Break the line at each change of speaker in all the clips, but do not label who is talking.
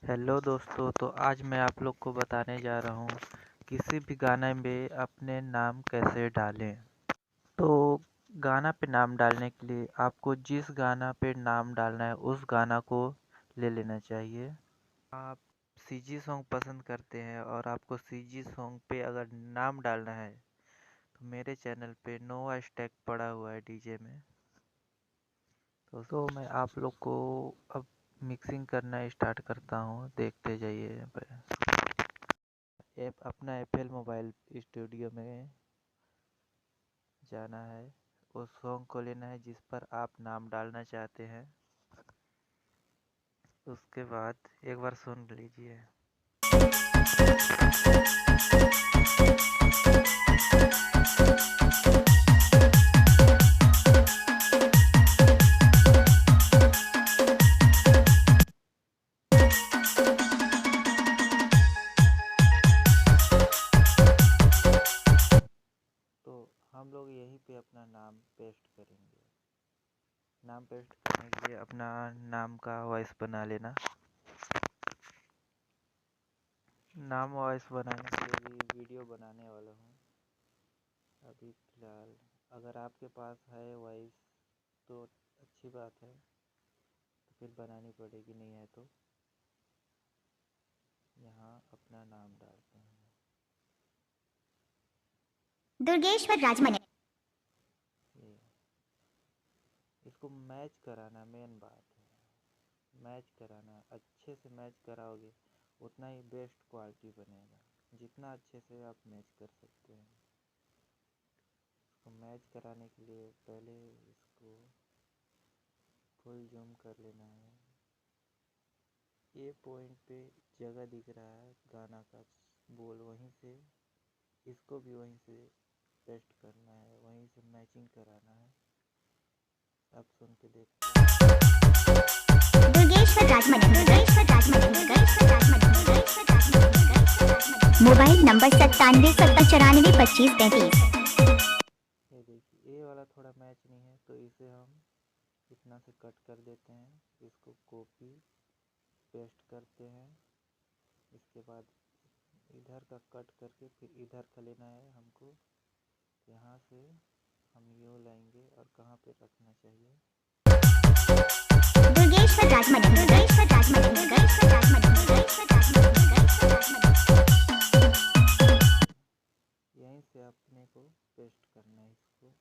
Hello दोस्तों, तो आज मैं आप लोग को बताने जा रहा हूँ किसी भी गाने में अपने नाम कैसे डालें। तो गाना पे नाम डालने के लिए आपको जिस गाना पे नाम डालना है उस गाना को ले लेना चाहिए। आप सीजी सॉन्ग पसंद करते हैं और आपको सीजी सॉन्ग पे अगर नाम डालना है तो मेरे चैनल पे नोवा स्टैक पड़ा हुआ है डीजे में। तो मैं आप लोग को अब मिक्सिंग करना स्टार्ट करता हूँ, देखते जाइए। यहाँ पे अपना एप्पल मोबाइल स्टूडियो में जाना है, उस सॉन्ग को लेना है जिस पर आप नाम डालना चाहते हैं। उसके बाद एक बार सुन लीजिए। तो हम लोग यहीं पे अपना नाम पेस्ट करेंगे। नाम पेस्ट करने के लिए अपना नाम का वॉइस बना लेना। नाम वॉइस बनाने के लिए भी वीडियो बनाने वाला हूँ अभी फ़िलहाल। अगर आपके पास है वॉइस तो अच्छी बात है, तो फिर बनानी पड़ेगी, नहीं है तो यहाँ अपना नाम डालते हैं।
दुर्गेश्वर राजमने।
ये इसको मैच कराना मेन बात है। मैच कराना, अच्छे से मैच कराओगे उतना ही बेस्ट क्वालिटी बनेगा, जितना अच्छे से आप मैच कर सकते हैं। इसको मैच कराने के लिए पहले इसको फुल जूम कर लेना है। ये पॉइंट पे जगह दिख रहा है गाना का बोल, वहीं से इसको भी वहीं से पेस्ट करना है, वहीं से मैचिंग कराना है। अब सुन के देखते हैं।
दुर्गेश्वर राजमने। Mobile number 9770942533।
ये देखिए, ये वाला थोड़ा मैच नहीं है तो इसे हम इतना से कट कर देते हैं। इसको कॉपी पेस्ट करते हैं। इसके बाद इधर का कट करके फिर इधर का लेना है हमको। यहाँ से हम यूँ लाएंगे और कहाँ पे रखना चाहिए।
दुर्गेश्वर राजमने।
यहीं से अपने को पेस्ट करना है इसको।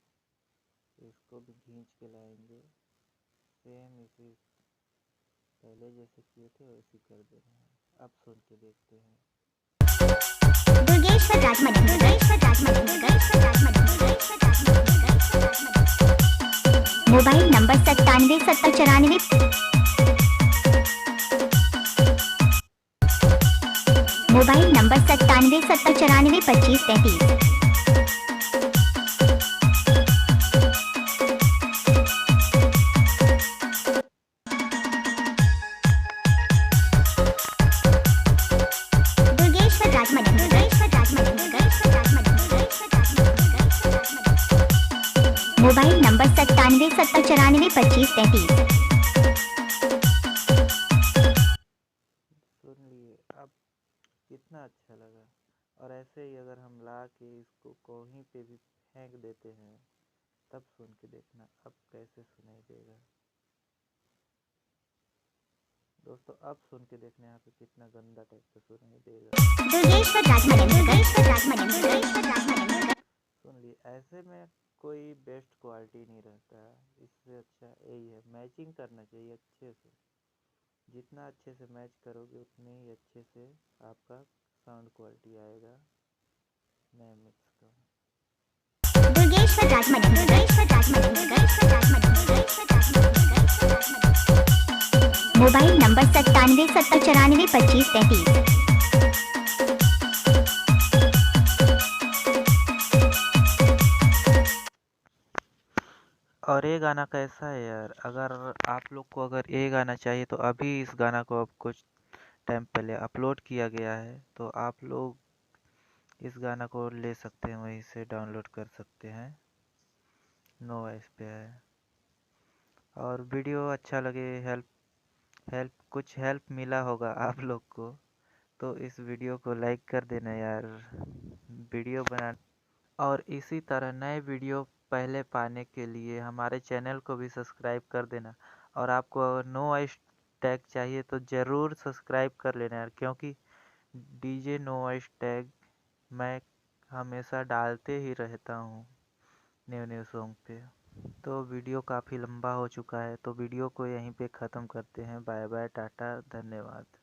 इसको भी खींच के लाएंगे, सेम इसी पहले जैसे किए थे वैसे कर देना है। अब सुन के देखते हैं।
Durgeshwar Rajmane. Mobile number 977094। Mobile number 9770942533। Durgeshwar Rajmane. Mobile number 9770942533।
सुन लिए, अब कितना अच्छा लगा। और ऐसे ही अगर हम ला के इसको कहीं पे भी फेंक देते हैं तब सुन के देखना अब कैसे सुनाई देगा। दोस्तों अब सुन के देखना यहाँ पे कितना गंदा टाइप का सुनाई देगा।
दुर्गेश्वर राजमने।
सुन लिए, ऐसे में कोई बेस्ट क्वालिटी नहीं रहता है। इससे अच्छा यही है, मैचिंग करना चाहिए अच्छे से। जितना अच्छे से मैच करोगे उतने ही अच्छे से आपका साउंड क्वालिटी आएगा नए मिक्स का।
दुर्गेश्वर राजमने। Mobile number 9770942533।
और ये गाना कैसा है यार, अगर आप लोग को अगर ये गाना चाहिए तो अभी इस गाना को अब कुछ टाइम पहले अपलोड किया गया है, तो आप लोग इस गाना को ले सकते हैं, वहीं से डाउनलोड कर सकते हैं। नो वॉइस पे है। और वीडियो अच्छा लगे, हेल्प कुछ हेल्प मिला होगा आप लोग को, तो इस वीडियो को लाइक कर देना यार। वीडियो बना और इसी तरह नए वीडियो पहले पाने के लिए हमारे चैनल को भी सब्सक्राइब कर देना। और आपको अगर नो वॉइस टैग चाहिए तो ज़रूर सब्सक्राइब कर लेना यार, क्योंकि डीजे नो वॉइस टैग मैं हमेशा डालते ही रहता हूँ न्यू न्यू सॉन्ग पे। तो वीडियो काफ़ी लंबा हो चुका है, तो वीडियो को यहीं पे ख़त्म करते हैं। बाय बाय, टाटा, धन्यवाद।